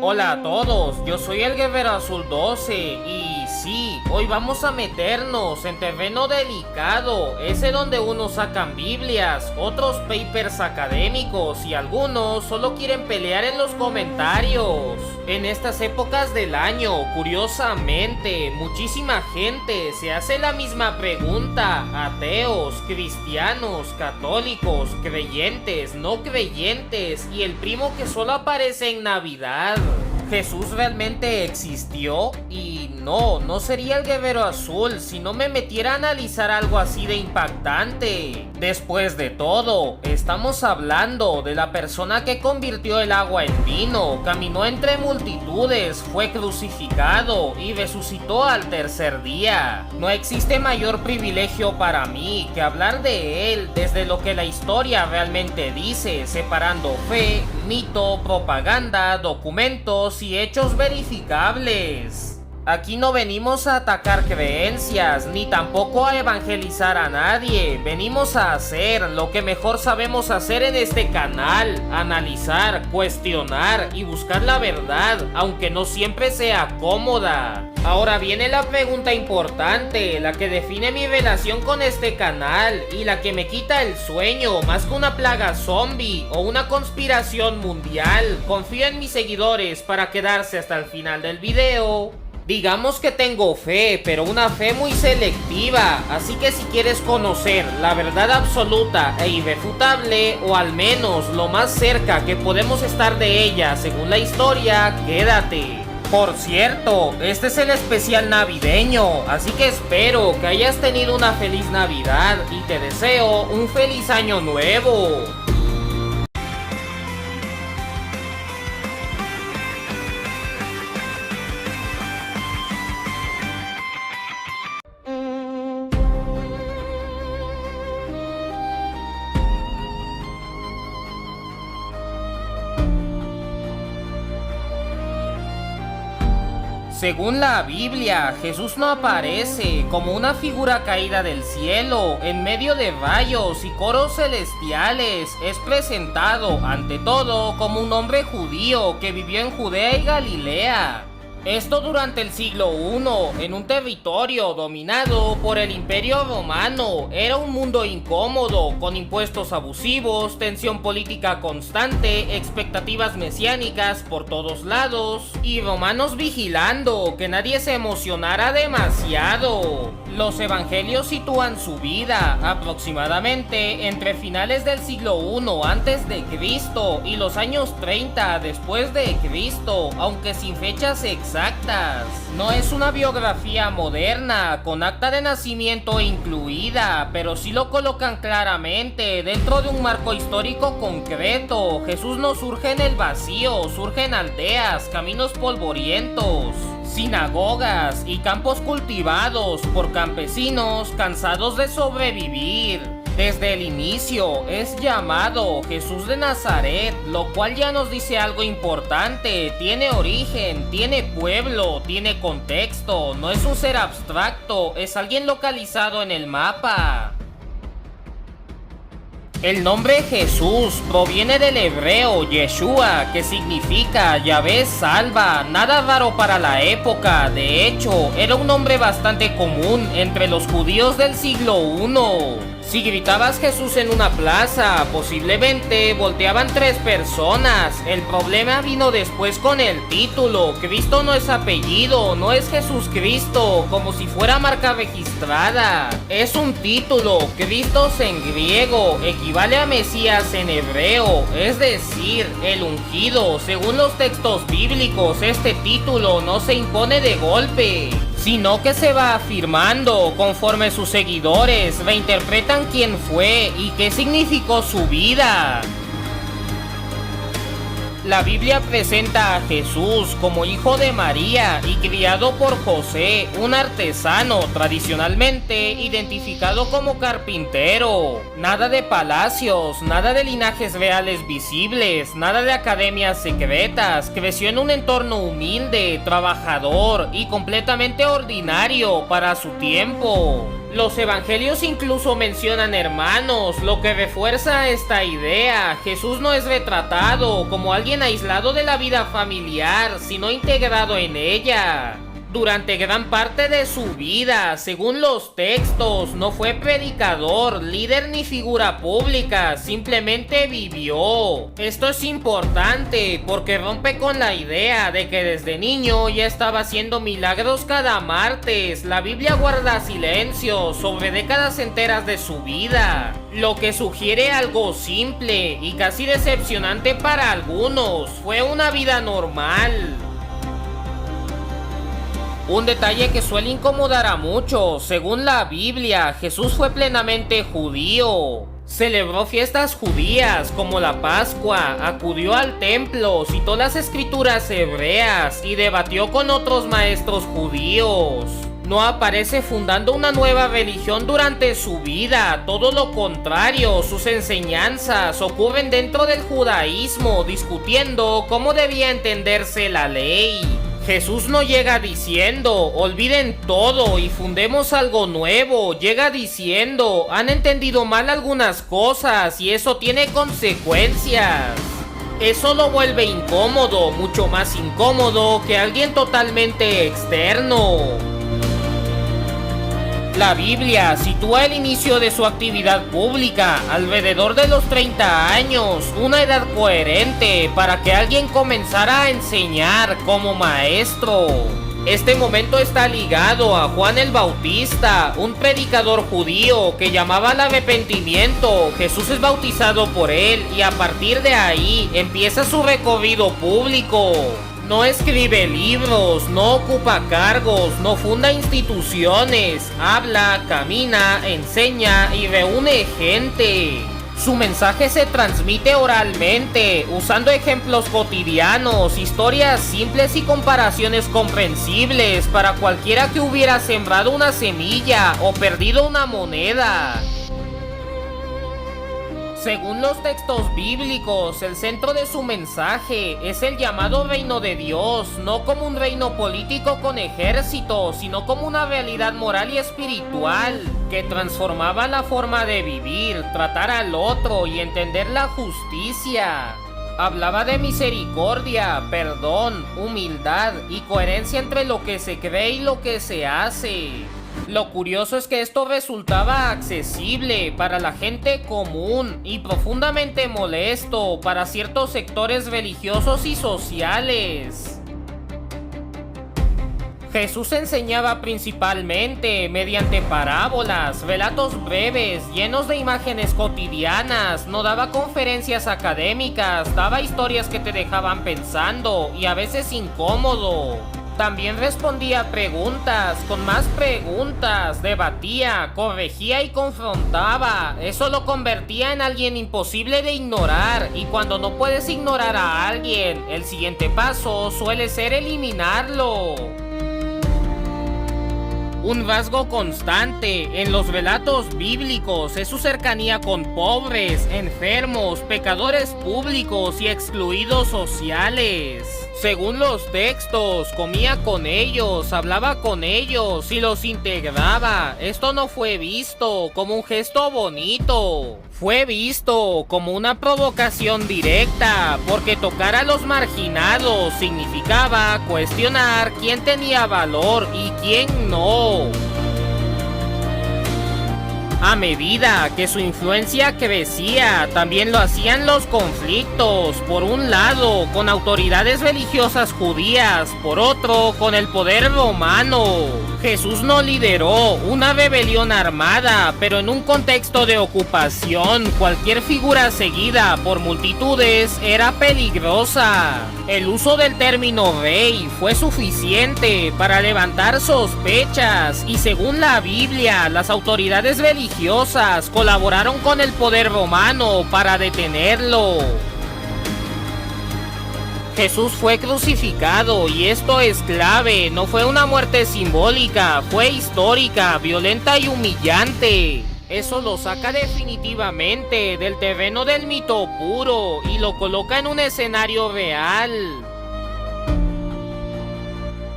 Hola a todos, yo soy el Guerrero Azul 12 y sí, hoy vamos a meternos en terreno delicado, ese donde unos sacan Biblias, otros papers académicos y algunos solo quieren pelear en los comentarios. En estas épocas del año, curiosamente, muchísima gente se hace la misma pregunta: ateos, cristianos, católicos, creyentes, no creyentes y el primo que solo aparece en Navidad. ¿Jesús realmente existió? Y no sería el Guerrero Azul si no me metiera a analizar algo así de impactante. Después de todo, estamos hablando de la persona que convirtió el agua en vino, caminó entre multitudes, fue crucificado y resucitó al tercer día. No existe mayor privilegio para mí que hablar de él desde lo que la historia realmente dice, separando fe, mito, propaganda, documentos y hechos verificables. Aquí no venimos a atacar creencias, ni tampoco a evangelizar a nadie. Venimos a hacer lo que mejor sabemos hacer en este canal: analizar, cuestionar y buscar la verdad, aunque no siempre sea cómoda. Ahora viene la pregunta importante, la que define mi relación con este canal y la que me quita el sueño más que una plaga zombie o una conspiración mundial. Confío en mis seguidores para quedarse hasta el final del video. Digamos que tengo fe, pero una fe muy selectiva, así que si quieres conocer la verdad absoluta e irrefutable, o al menos lo más cerca que podemos estar de ella según la historia, quédate. Por cierto, este es el especial navideño, así que espero que hayas tenido una feliz Navidad y te deseo un feliz año nuevo. Según la Biblia, Jesús no aparece como una figura caída del cielo en medio de rayos y coros celestiales. Es presentado ante todo como un hombre judío que vivió en Judea y Galilea. Esto durante el siglo I, en un territorio dominado por el Imperio Romano. Era un mundo incómodo, con impuestos abusivos, tensión política constante, expectativas mesiánicas por todos lados y romanos vigilando que nadie se emocionara demasiado. Los evangelios sitúan su vida aproximadamente entre finales del siglo I a.C. y los años 30 después de Cristo, aunque sin fechas exactas. No es una biografía moderna con acta de nacimiento incluida, pero sí lo colocan claramente dentro de un marco histórico concreto. Jesús no surge en el vacío, surge en aldeas, caminos polvorientos, sinagogas y campos cultivados por campesinos cansados de sobrevivir. Desde el inicio es llamado Jesús de Nazaret, lo cual ya nos dice algo importante. Tiene origen, tiene pueblo, tiene contexto, no es un ser abstracto, es alguien localizado en el mapa. El nombre Jesús proviene del hebreo Yeshua, que significa Yahvé salva, nada raro para la época. De hecho, era un nombre bastante común entre los judíos del siglo I. Si gritabas Jesús en una plaza, posiblemente volteaban 3 personas. El problema vino después con el título. Cristo no es apellido, no es Jesús Cristo, como si fuera marca registrada. Es un título. Cristos en griego equivale a Mesías en hebreo, es decir, el ungido. Según los textos bíblicos, este título no se impone de golpe, sino que se va afirmando conforme sus seguidores reinterpretan quién fue y qué significó su vida. La Biblia presenta a Jesús como hijo de María y criado por José, un artesano tradicionalmente identificado como carpintero. Nada de palacios, nada de linajes reales visibles, nada de academias secretas. Creció en un entorno humilde, trabajador y completamente ordinario para su tiempo. Los evangelios incluso mencionan hermanos, lo que refuerza esta idea. Jesús no es retratado como alguien aislado de la vida familiar, sino integrado en ella. Durante gran parte de su vida, según los textos, no fue predicador, líder ni figura pública, simplemente vivió. Esto es importante porque rompe con la idea de que desde niño ya estaba haciendo milagros cada martes. La Biblia guarda silencio sobre décadas enteras de su vida, lo que sugiere algo simple y casi decepcionante para algunos: fue una vida normal. Un detalle que suele incomodar a muchos: según la Biblia, Jesús fue plenamente judío. Celebró fiestas judías como la Pascua, acudió al templo, citó las escrituras hebreas y debatió con otros maestros judíos. No aparece fundando una nueva religión durante su vida, todo lo contrario, sus enseñanzas ocurren dentro del judaísmo, discutiendo cómo debía entenderse la ley. Jesús no llega diciendo, olviden todo y fundemos algo nuevo. Llega diciendo, han entendido mal algunas cosas y eso tiene consecuencias. Eso lo vuelve incómodo, mucho más incómodo que alguien totalmente externo. La Biblia sitúa el inicio de su actividad pública alrededor de los 30 años, una edad coherente para que alguien comenzara a enseñar como maestro. Este momento está ligado a Juan el Bautista, un predicador judío que llamaba al arrepentimiento. Jesús es bautizado por él y a partir de ahí empieza su recorrido público. No escribe libros, no ocupa cargos, no funda instituciones, habla, camina, enseña y reúne gente. Su mensaje se transmite oralmente, usando ejemplos cotidianos, historias simples y comparaciones comprensibles para cualquiera que hubiera sembrado una semilla o perdido una moneda. Según los textos bíblicos, el centro de su mensaje es el llamado reino de Dios, no como un reino político con ejército, sino como una realidad moral y espiritual que transformaba la forma de vivir, tratar al otro y entender la justicia. Hablaba de misericordia, perdón, humildad y coherencia entre lo que se cree y lo que se hace. Lo curioso es que esto resultaba accesible para la gente común y profundamente molesto para ciertos sectores religiosos y sociales. Jesús enseñaba principalmente mediante parábolas, relatos breves, llenos de imágenes cotidianas. No daba conferencias académicas, daba historias que te dejaban pensando y a veces incómodo. También respondía preguntas, con más preguntas, debatía, corregía y confrontaba. Eso lo convertía en alguien imposible de ignorar, y cuando no puedes ignorar a alguien, el siguiente paso suele ser eliminarlo. Un rasgo constante en los relatos bíblicos es su cercanía con pobres, enfermos, pecadores públicos y excluidos sociales. Según los textos, comía con ellos, hablaba con ellos y los integraba. Esto no fue visto como un gesto bonito. Fue visto como una provocación directa, porque tocar a los marginados significaba cuestionar quién tenía valor y quién no. A medida que su influencia crecía, también lo hacían los conflictos, por un lado con autoridades religiosas judías, por otro con el poder romano. Jesús no lideró una rebelión armada, pero en un contexto de ocupación, cualquier figura seguida por multitudes era peligrosa. El uso del término rey fue suficiente para levantar sospechas y, según la Biblia, las autoridades religiosas colaboraron con el poder romano para detenerlo. Jesús fue crucificado y esto es clave. No fue una muerte simbólica, fue histórica, violenta y humillante. Eso lo saca definitivamente del terreno del mito puro y lo coloca en un escenario real.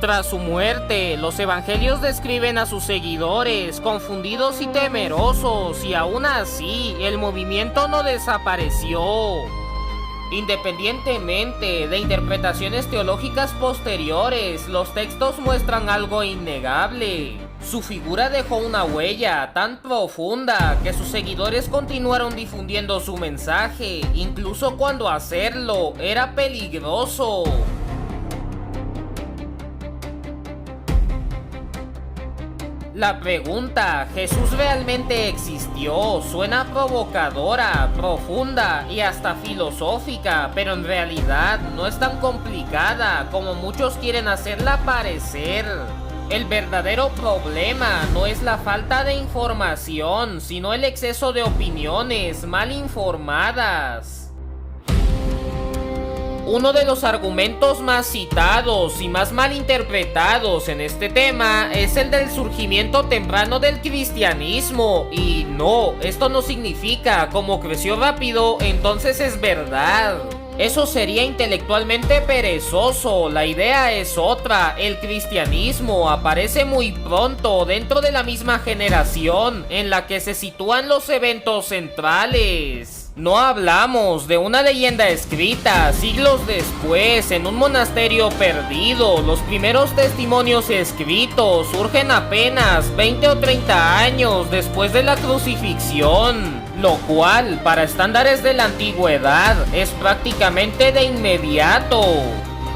Tras su muerte, los evangelios describen a sus seguidores confundidos y temerosos, y aún así, el movimiento no desapareció. Independientemente de interpretaciones teológicas posteriores, los textos muestran algo innegable. Su figura dejó una huella tan profunda que sus seguidores continuaron difundiendo su mensaje, incluso cuando hacerlo era peligroso. La pregunta, ¿Jesús realmente existió? Suena provocadora, profunda y hasta filosófica, pero en realidad no es tan complicada como muchos quieren hacerla parecer. El verdadero problema no es la falta de información, sino el exceso de opiniones mal informadas. Uno de los argumentos más citados y más malinterpretados en este tema es el del surgimiento temprano del cristianismo. Y no, esto no significa como creció rápido, entonces es verdad. Eso sería intelectualmente perezoso. La idea es otra. El cristianismo aparece muy pronto dentro de la misma generación en la que se sitúan los eventos centrales. No hablamos de una leyenda escrita siglos después en un monasterio perdido. Los primeros testimonios escritos surgen apenas 20 o 30 años después de la crucifixión, lo cual, para estándares de la antigüedad, es prácticamente de inmediato.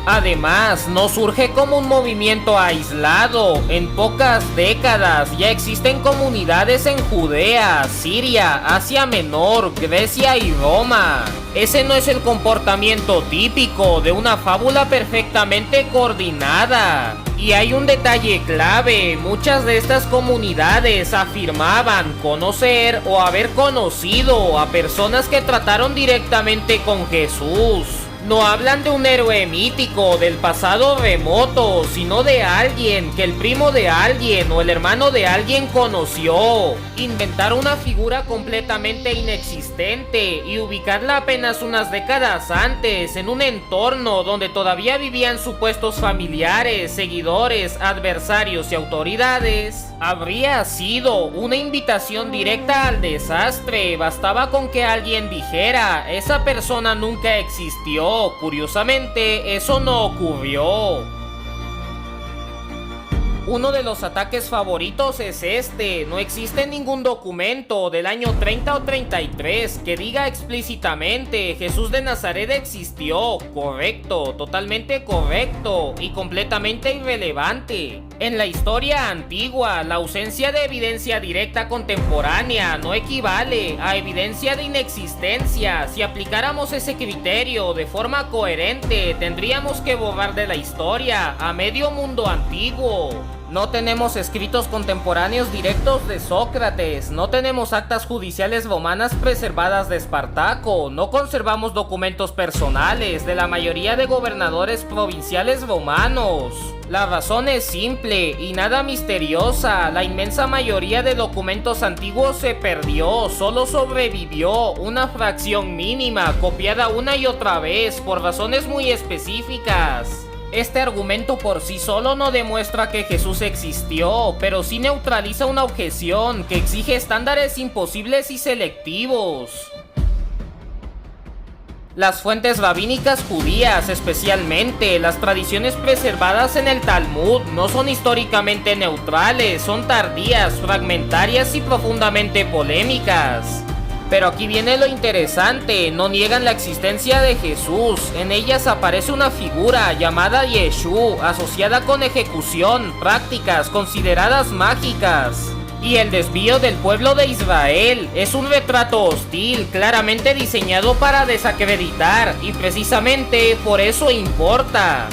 Además, no surge como un movimiento aislado. En pocas décadas ya existen comunidades en Judea, Siria, Asia Menor, Grecia y Roma. Ese no es el comportamiento típico de una fábula perfectamente coordinada. Y hay un detalle clave: muchas de estas comunidades afirmaban conocer o haber conocido a personas que trataron directamente con Jesús. No hablan de un héroe mítico del pasado remoto, sino de alguien que el primo de alguien o el hermano de alguien conoció. Inventar una figura completamente inexistente y ubicarla apenas unas décadas antes en un entorno donde todavía vivían supuestos familiares, seguidores, adversarios y autoridades, habría sido una invitación directa al desastre. Bastaba con que alguien dijera: esa persona nunca existió. Curiosamente, eso no ocurrió. Uno de los ataques favoritos es este: no existe ningún documento del año 30 o 33 que diga explícitamente Jesús de Nazaret existió. Correcto, totalmente correcto y completamente irrelevante. En la historia antigua, la ausencia de evidencia directa contemporánea no equivale a evidencia de inexistencia. Si aplicáramos ese criterio de forma coherente, tendríamos que borrar de la historia a medio mundo antiguo. No tenemos escritos contemporáneos directos de Sócrates, no tenemos actas judiciales romanas preservadas de Espartaco, no conservamos documentos personales de la mayoría de gobernadores provinciales romanos. La razón es simple y nada misteriosa: la inmensa mayoría de documentos antiguos se perdió, solo sobrevivió una fracción mínima copiada una y otra vez por razones muy específicas. Este argumento por sí solo no demuestra que Jesús existió, pero sí neutraliza una objeción que exige estándares imposibles y selectivos. Las fuentes rabínicas judías, especialmente las tradiciones preservadas en el Talmud, no son históricamente neutrales, son tardías, fragmentarias y profundamente polémicas. Pero aquí viene lo interesante: no niegan la existencia de Jesús. En ellas aparece una figura llamada Yeshú, asociada con ejecución, prácticas consideradas mágicas. Y el desvío del pueblo de Israel es un retrato hostil, claramente diseñado para desacreditar, y precisamente por eso importa.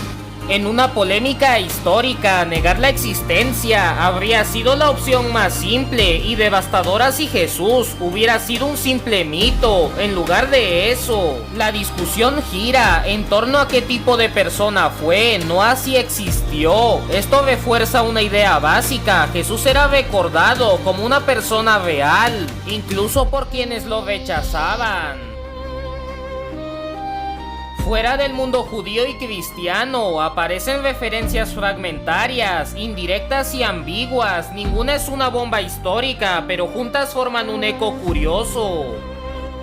En una polémica histórica, negar la existencia habría sido la opción más simple y devastadora si Jesús hubiera sido un simple mito. En lugar de eso, la discusión gira en torno a qué tipo de persona fue, no a si existió. Esto refuerza una idea básica: Jesús era recordado como una persona real, incluso por quienes lo rechazaban. Fuera del mundo judío y cristiano aparecen referencias fragmentarias, indirectas y ambiguas. Ninguna es una bomba histórica, pero juntas forman un eco curioso.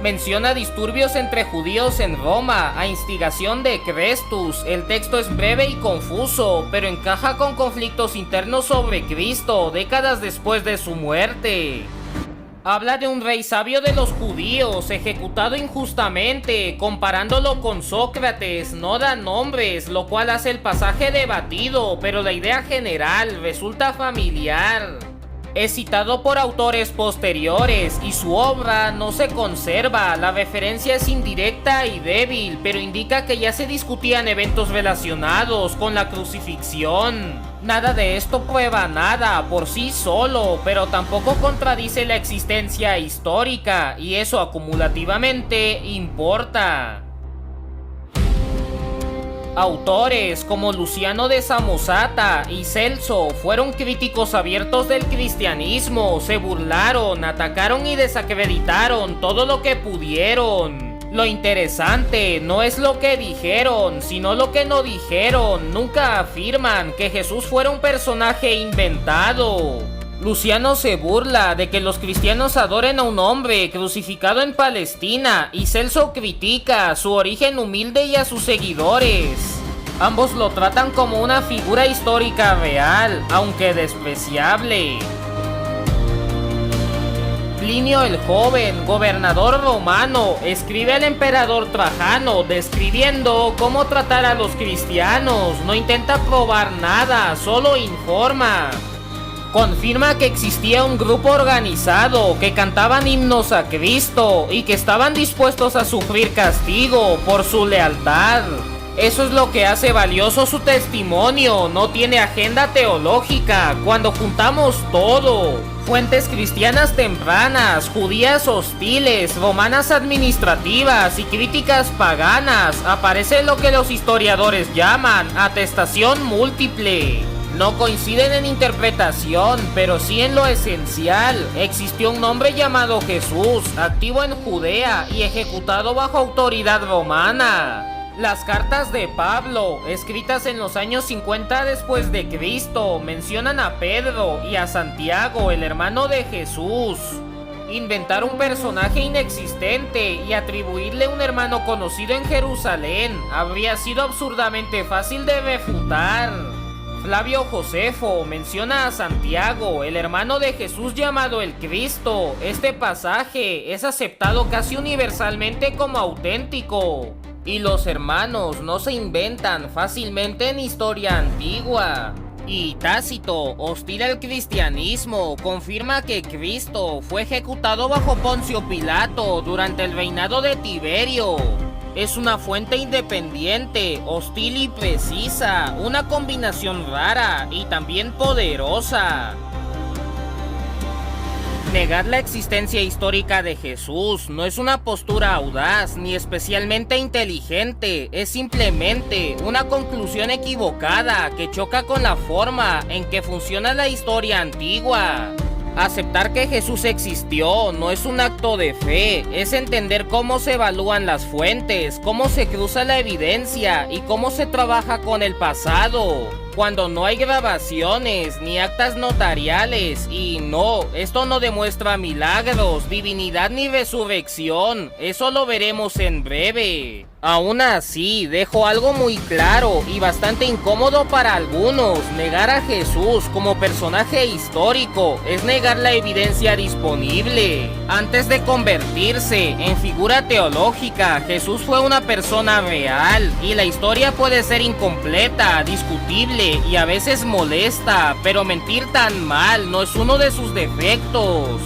Menciona disturbios entre judíos en Roma, a instigación de Crestus. El texto es breve y confuso, pero encaja con conflictos internos sobre Cristo, décadas después de su muerte. Habla de un rey sabio de los judíos, ejecutado injustamente, comparándolo con Sócrates. No da nombres, lo cual hace el pasaje debatido, pero la idea general resulta familiar. Es citado por autores posteriores y su obra no se conserva. La referencia es indirecta y débil, pero indica que ya se discutían eventos relacionados con la crucifixión. Nada de esto prueba nada por sí solo, pero tampoco contradice la existencia histórica, y eso acumulativamente importa. Autores como Luciano de Samosata y Celso fueron críticos abiertos del cristianismo, se burlaron, atacaron y desacreditaron todo lo que pudieron. Lo interesante no es lo que dijeron, sino lo que no dijeron. Nunca afirman que Jesús fuera un personaje inventado. Luciano se burla de que los cristianos adoren a un hombre crucificado en Palestina, y Celso critica su origen humilde y a sus seguidores. Ambos lo tratan como una figura histórica real, aunque despreciable. Plinio el Joven, gobernador romano, escribe al emperador Trajano describiendo cómo tratar a los cristianos. No intenta probar nada, solo informa. Confirma que existía un grupo organizado que cantaban himnos a Cristo y que estaban dispuestos a sufrir castigo por su lealtad. Eso es lo que hace valioso su testimonio, no tiene agenda teológica. Cuando juntamos todo, fuentes cristianas tempranas, judías hostiles, romanas administrativas y críticas paganas, aparece lo que los historiadores llaman atestación múltiple. No coinciden en interpretación, pero sí en lo esencial. Existió un hombre llamado Jesús, activo en Judea y ejecutado bajo autoridad romana. Las cartas de Pablo, escritas en los años 50 después de Cristo, mencionan a Pedro y a Santiago, el hermano de Jesús. Inventar un personaje inexistente y atribuirle un hermano conocido en Jerusalén habría sido absurdamente fácil de refutar. Flavio Josefo menciona a Santiago, el hermano de Jesús llamado el Cristo. Este pasaje es aceptado casi universalmente como auténtico. Y los hermanos no se inventan fácilmente en historia antigua. Y Tácito, hostil al cristianismo, confirma que Cristo fue ejecutado bajo Poncio Pilato durante el reinado de Tiberio. Es una fuente independiente, hostil y precisa, una combinación rara y también poderosa. Negar la existencia histórica de Jesús no es una postura audaz ni especialmente inteligente, es simplemente una conclusión equivocada que choca con la forma en que funciona la historia antigua. Aceptar que Jesús existió no es un acto de fe, es entender cómo se evalúan las fuentes, cómo se cruza la evidencia y cómo se trabaja con el pasado. Cuando no hay grabaciones ni actas notariales, y no, esto no demuestra milagros, divinidad ni resurrección, eso lo veremos en breve. Aún así, dejo algo muy claro y bastante incómodo para algunos. Negar a Jesús como personaje histórico es negar la evidencia disponible. Antes de convertirse en figura teológica, Jesús fue una persona real, y la historia puede ser incompleta, discutible y a veces molesta, pero mentir tan mal no es uno de sus defectos.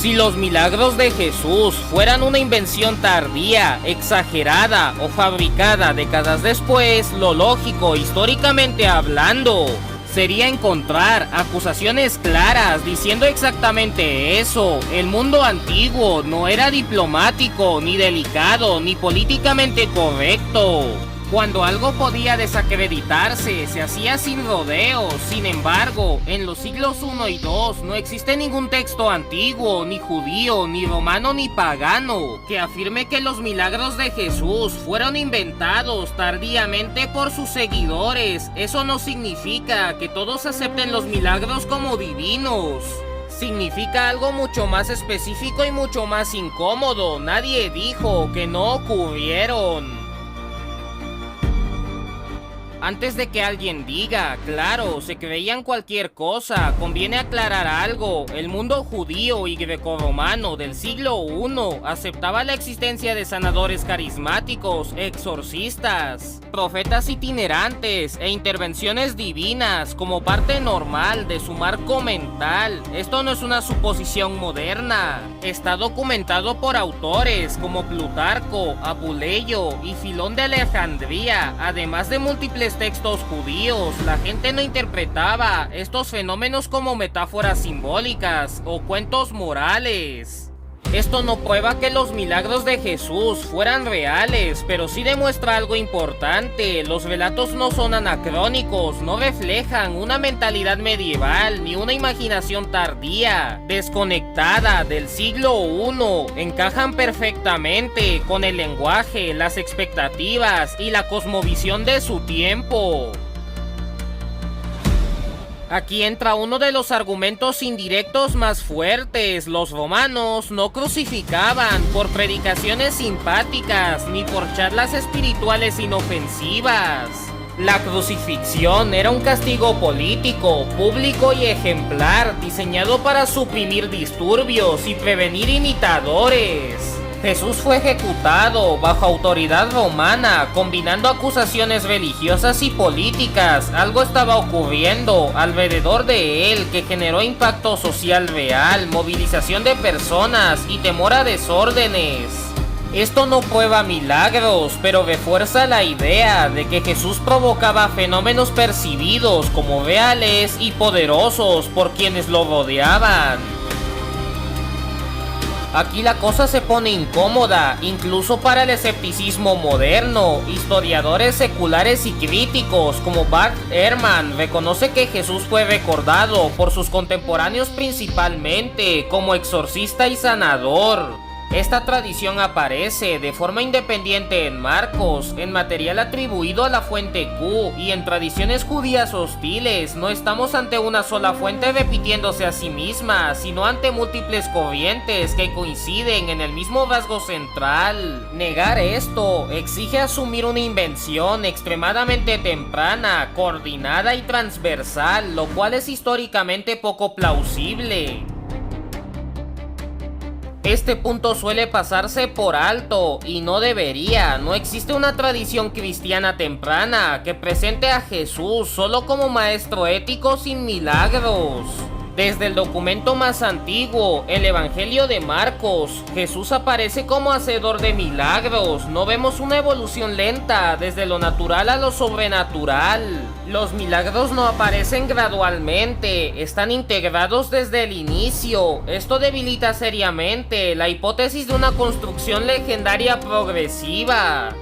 Si los milagros de Jesús fueran una invención tardía, exagerada o fabricada décadas después, lo lógico, históricamente hablando, sería encontrar acusaciones claras diciendo exactamente eso. El mundo antiguo no era diplomático, ni delicado, ni políticamente correcto. Cuando algo podía desacreditarse, se hacía sin rodeos. Sin embargo, en los siglos I y II no existe ningún texto antiguo, ni judío, ni romano, ni pagano, que afirme que los milagros de Jesús fueron inventados tardíamente por sus seguidores. Eso no significa que todos acepten los milagros como divinos. Significa algo mucho más específico y mucho más incómodo. Nadie dijo que no ocurrieron. Antes de que alguien diga, claro, se creían cualquier cosa, conviene aclarar algo. El mundo judío y grecorromano del siglo I aceptaba la existencia de sanadores carismáticos, exorcistas, profetas itinerantes e intervenciones divinas como parte normal de su marco mental. Esto no es una suposición moderna. Está documentado por autores como Plutarco, Apuleyo y Filón de Alejandría, además de múltiples textos judíos. La gente no interpretaba estos fenómenos como metáforas simbólicas o cuentos morales. Esto no prueba que los milagros de Jesús fueran reales, pero sí demuestra algo importante. Los relatos no son anacrónicos, no reflejan una mentalidad medieval ni una imaginación tardía, desconectada del siglo I. Encajan perfectamente con el lenguaje, las expectativas y la cosmovisión de su tiempo. Aquí entra uno de los argumentos indirectos más fuertes. Los romanos no crucificaban por predicaciones simpáticas ni por charlas espirituales inofensivas. La crucifixión era un castigo político, público y ejemplar, diseñado para suprimir disturbios y prevenir imitadores. Jesús fue ejecutado bajo autoridad romana, combinando acusaciones religiosas y políticas. Algo estaba ocurriendo alrededor de él que generó impacto social real, movilización de personas y temor a desórdenes. Esto no prueba milagros, pero refuerza la idea de que Jesús provocaba fenómenos percibidos como reales y poderosos por quienes lo rodeaban. Aquí la cosa se pone incómoda, incluso para el escepticismo moderno. Historiadores seculares y críticos como Bart Ehrman reconoce que Jesús fue recordado por sus contemporáneos principalmente como exorcista y sanador. Esta tradición aparece de forma independiente en Marcos, en material atribuido a la fuente Q y en tradiciones judías hostiles. No estamos ante una sola fuente repitiéndose a sí misma, sino ante múltiples corrientes que coinciden en el mismo rasgo central. Negar esto exige asumir una invención extremadamente temprana, coordinada y transversal, lo cual es históricamente poco plausible. Este punto suele pasarse por alto y no debería. No existe una tradición cristiana temprana que presente a Jesús solo como maestro ético sin milagros. Desde el documento más antiguo, el Evangelio de Marcos, Jesús aparece como hacedor de milagros. No vemos una evolución lenta desde lo natural a lo sobrenatural. Los milagros no aparecen gradualmente, están integrados desde el inicio. Esto debilita seriamente la hipótesis de una construcción legendaria progresiva.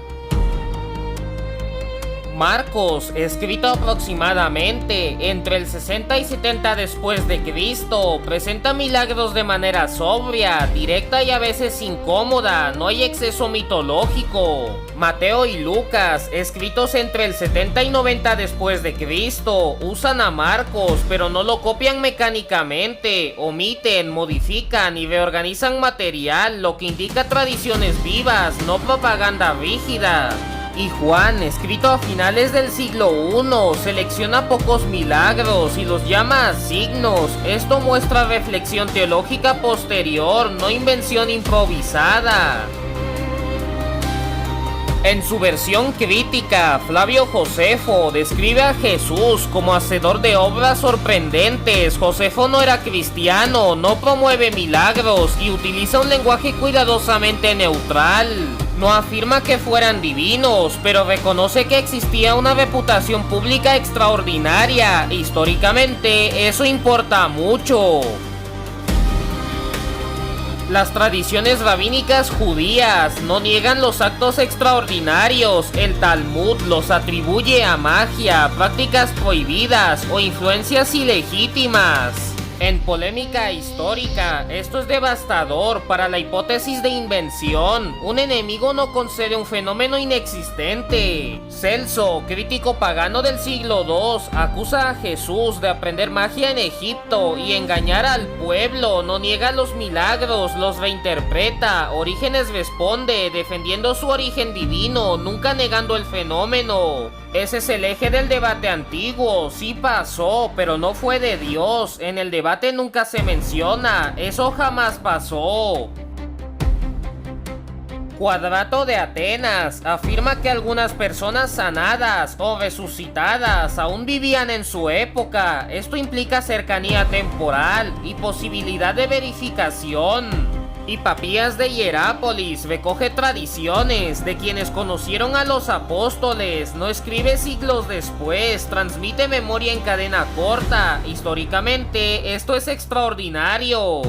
Marcos, escrito aproximadamente entre el 60 y 70 después de Cristo, presenta milagros de manera sobria, directa y a veces incómoda. No hay exceso mitológico. Mateo y Lucas, escritos entre el 70 y 90 después de Cristo, usan a Marcos, pero no lo copian mecánicamente, omiten, modifican y reorganizan material, lo que indica tradiciones vivas, no propaganda rígida. Y Juan, escrito a finales del siglo I, selecciona pocos milagros y los llama signos. Esto muestra reflexión teológica posterior, no invención improvisada. En su versión crítica, Flavio Josefo describe a Jesús como hacedor de obras sorprendentes. Josefo no era cristiano, no promueve milagros y utiliza un lenguaje cuidadosamente neutral. No afirma que fueran divinos, pero reconoce que existía una reputación pública extraordinaria. Históricamente, eso importa mucho. Las tradiciones rabínicas judías no niegan los actos extraordinarios, el Talmud los atribuye a magia, prácticas prohibidas o influencias ilegítimas. En polémica histórica, esto es devastador para la hipótesis de invención. Un enemigo no concede un fenómeno inexistente. Celso, crítico pagano del siglo II, acusa a Jesús de aprender magia en Egipto y engañar al pueblo. No niega los milagros, los reinterpreta. Orígenes responde, defendiendo su origen divino, nunca negando el fenómeno. Ese es el eje del debate antiguo. Sí pasó, pero no fue de Dios. En el debate nunca se menciona. Eso jamás pasó. Cuadrato de Atenas afirma que algunas personas sanadas o resucitadas aún vivían en su época. Esto implica cercanía temporal y posibilidad de verificación. Y Papías de Hierápolis recoge tradiciones de quienes conocieron a los apóstoles, no escribe siglos después, transmite memoria en cadena corta. Históricamente, esto es extraordinario.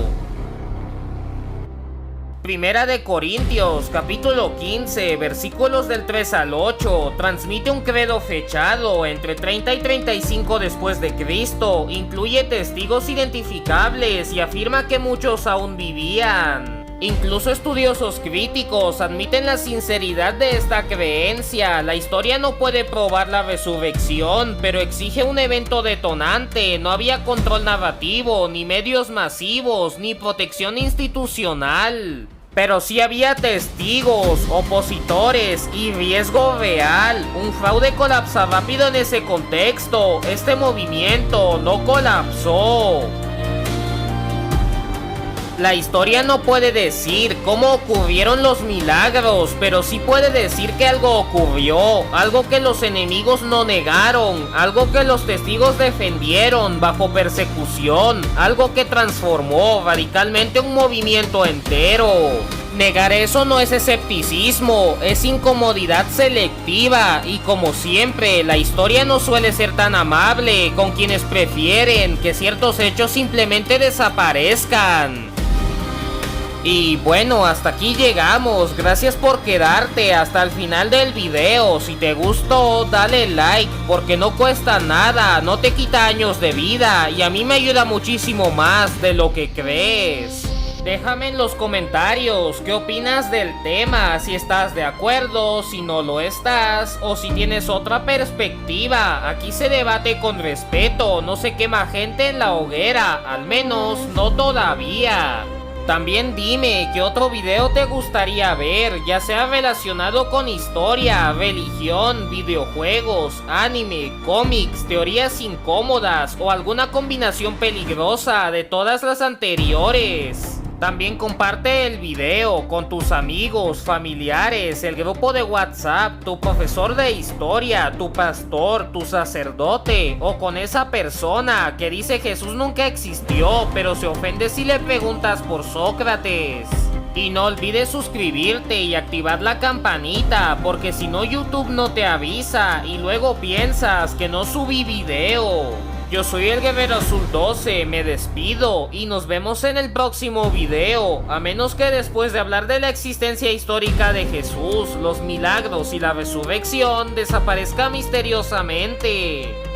Primera de Corintios, capítulo 15, versículos del 3 al 8, transmite un credo fechado entre 30 y 35 después de Cristo, incluye testigos identificables y afirma que muchos aún vivían. Incluso estudiosos críticos admiten la sinceridad de esta creencia. La historia no puede probar la resurrección, pero exige un evento detonante. No había control narrativo, ni medios masivos, ni protección institucional. Pero sí había testigos, opositores y riesgo real. Un fraude colapsa rápido en ese contexto. Este movimiento no colapsó. La historia no puede decir cómo ocurrieron los milagros, pero sí puede decir que algo ocurrió, algo que los enemigos no negaron, algo que los testigos defendieron bajo persecución, algo que transformó radicalmente un movimiento entero. Negar eso no es escepticismo, es incomodidad selectiva, y como siempre, la historia no suele ser tan amable con quienes prefieren que ciertos hechos simplemente desaparezcan. Y bueno, hasta aquí llegamos. Gracias por quedarte hasta el final del video. Si te gustó, dale like, porque no cuesta nada, no te quita años de vida y a mí me ayuda muchísimo más de lo que crees. Déjame en los comentarios qué opinas del tema, si estás de acuerdo, si no lo estás, o si tienes otra perspectiva. Aquí se debate con respeto, no se quema gente en la hoguera, al menos no todavía. También dime qué otro video te gustaría ver, ya sea relacionado con historia, religión, videojuegos, anime, cómics, teorías incómodas o alguna combinación peligrosa de todas las anteriores. También comparte el video con tus amigos, familiares, el grupo de WhatsApp, tu profesor de historia, tu pastor, tu sacerdote o con esa persona que dice Jesús nunca existió, pero se ofende si le preguntas por Sócrates. Y no olvides suscribirte y activar la campanita, porque si no YouTube no te avisa y luego piensas que no subí video. Yo soy el Guerrero Azul 12, me despido y nos vemos en el próximo video, a menos que después de hablar de la existencia histórica de Jesús, los milagros y la resurrección desaparezca misteriosamente.